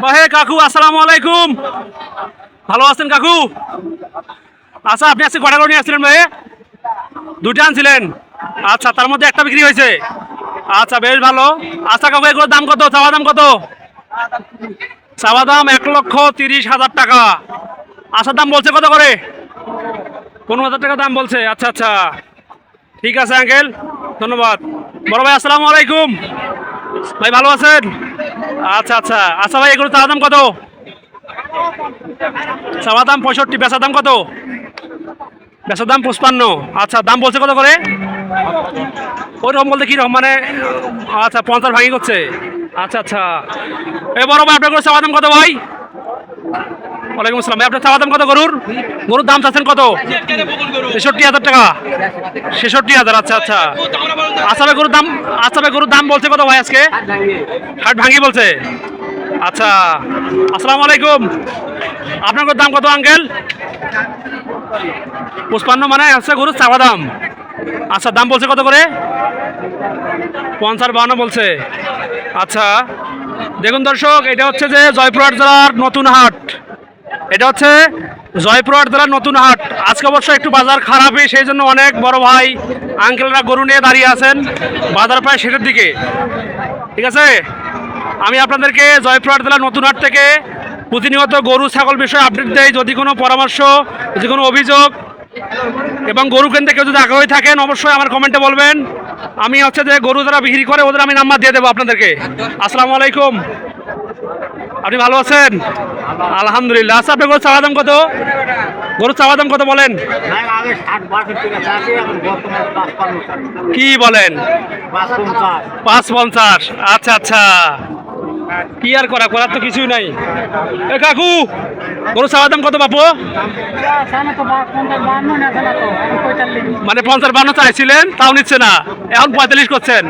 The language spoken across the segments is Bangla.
বাহে কাকু আসসালামু আলাইকুম। ভালো আছেন কাকু? আচ্ছা, আপনি আজকে কটা করে নিয়ে আসছিলেন ভাই? দুইটা আনছিলেন। আচ্ছা, তার মধ্যে একটা বিক্রি হয়েছে। আচ্ছা, বেশ ভালো। আচ্ছা কাকু, এগুলোর দাম কত? চাওয়া দাম কত? চাওয়া দাম 1,30,000 টাকা। আসার দাম বলছে কত করে? 15,000 টাকা দাম বলছে। আচ্ছা আচ্ছা, ঠিক আছে আঙ্কেল, ধন্যবাদ। বড় ভাই আসসালামু আলাইকুম। ভাই ভালো আছেন? আচ্ছা আচ্ছা আচ্ছা ভাই, এগুলো চাওয়া দাম কত? চাওয়া দাম 65, বেচার দাম কত? বেচার দাম 55। আচ্ছা, দাম বলছে কত করে? ওইরকম বলতে কীরকম মানে? আচ্ছা, 50 ভাঙি করছে। আচ্ছা আচ্ছা, এ বড় ভাই, আপনার চাওয়া দাম কত ভাই? ওয়ালাইকুম আসসালাম ভাই, আপনার চাওয়া দাম কত গরুর? গরুর দাম চাচ্ছেন কত? 63,000 টাকা। 66,000। আচ্ছা আচ্ছা আচ্ছা ভাই, গরুর দাম, আচ্ছা ভাই গরুর দাম বলছে কত ভাই আজকে? হাট ভাঙি বলছে। আচ্ছা, আসসালামু আলাইকুম। আপনার গরুর দাম কত আঙ্কেল? 55 মানে হচ্ছে গরুর চাওয়া দাম। আচ্ছা, দাম বলছে কত করে? 50, 52 বলছে। আচ্ছা, দেখুন দর্শক, এটা হচ্ছে যে জয়পুরহাট জেলার নতুন হাট। এটা হচ্ছে জয়পুরহাট জেলার নতুন হাট। আজকে অবশ্য একটু বাজার খারাপই, সেই জন্য অনেক বড় ভাই আঙ্কেলরা গরু নিয়ে দাঁড়িয়ে আছেন। বাজার প্রায় শেষের দিকে। ঠিক আছে, আমি আপনাদেরকে জয়পুরহাট জেলার নতুন হাট থেকে প্রতিনিয়ত গরু ছাগল বিষয়ে আপডেট দেই। যদি কোনো পরামর্শ, যদি কোনো অভিযোগ এবং গরু কিনতে কেউ যদি আগ্রহী থাকেন, অবশ্যই আমার কমেন্টে বলবেন। আমি হচ্ছে যে গরু যারা বিক্রি করে ওদের আমি নাম্বার দিয়ে দেবো আপনাদেরকে। আসসালামু আলাইকুম। আপনি ভালো আছেন? আলহামদুলিল্লাহ। আচ্ছা, আপনার গরুর চাওয়া দাম কত? গরুর চাওয়া দাম কত বলেন? কি বলেন? 550। আচ্ছা আচ্ছা, কি আর করার তো কিছুই নাই। এ কাকু, গরুর চাওয়া দাম কত বাপু? মানে 50-52 চাইছিলেন, তাও নিচ্ছে না, এখন 45 করছেন।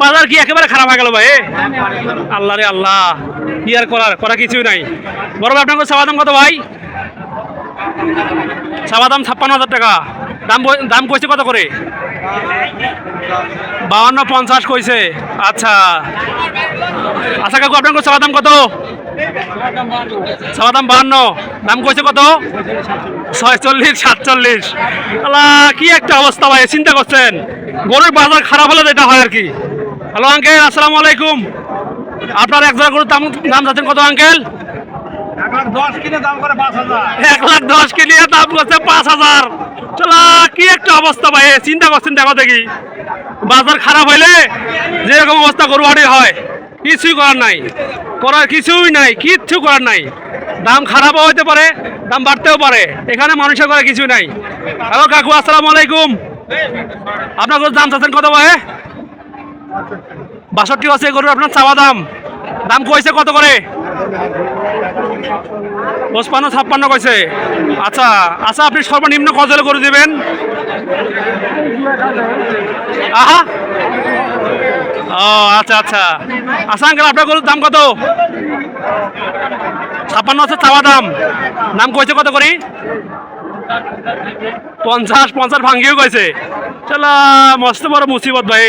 বাজার কি একেবারে খারাপ হয়ে গেল ভাই? আল্লাহ রে আল্লাহ, কি আর করার কিছুই নাই। বড় ভাই, আপনার চাওয়া দাম কত ভাই? চাওয়া দাম 56,000 টাকা। দাম কইছে কত করে? 52-50 কইছে। আচ্ছা আচ্ছা কাকু, আপনার চাওয়া দাম কত? চাওয়া দাম 52, দাম কইছে কত? 46-47। আল্লাহ, কি একটা অবস্থা ভাই, চিন্তা করছেন। গরুর বাজার খারাপ হলে যেটা হয় আর কি। হ্যালো আঙ্কেল, আসসালামু আলাইকুম। আপনার এক জোড়া গরুর দাম যাচ্ছেন কত আঙ্কেল? 1,10,000 কিনে দাম করে 5,000। 1,10,000 কিনে দাম করছে 5,000। চলা, কি একটা অবস্থা ভাই, চিন্তা করছেন। দেখো দেখি, বাজার খারাপ হইলে যেরকম অবস্থা গরু হাটে হয়, কিছুই করার নাই, কিছুই নাই, কিচ্ছু করার নাই। দাম খারাপও হইতে পারে, দাম বাড়তেও পারে, এখানে মানুষের করার কিছু নাই। হ্যালো কাকু, আসসালামু আলাইকুম। আপনার গরুর দাম চাচ্ছেন কত ভাই? 62 আছে গরুর আপনার চাওয়া দাম। দাম কইছে কত করে? 55-56 কইছে। আচ্ছা আচ্ছা, আপনি সর্বনিম্ন কত হলে করে দেবেন? আহা, ও আচ্ছা আচ্ছা আচ্ছা আঙ্কেল, আপনার গরুর দাম কত? 56 আছে চাওয়া দাম। দাম কইছে কত করে? 50 ভাঙ্গিও কইছে। চলা, মস্ত বড় মুসিবত ভাই।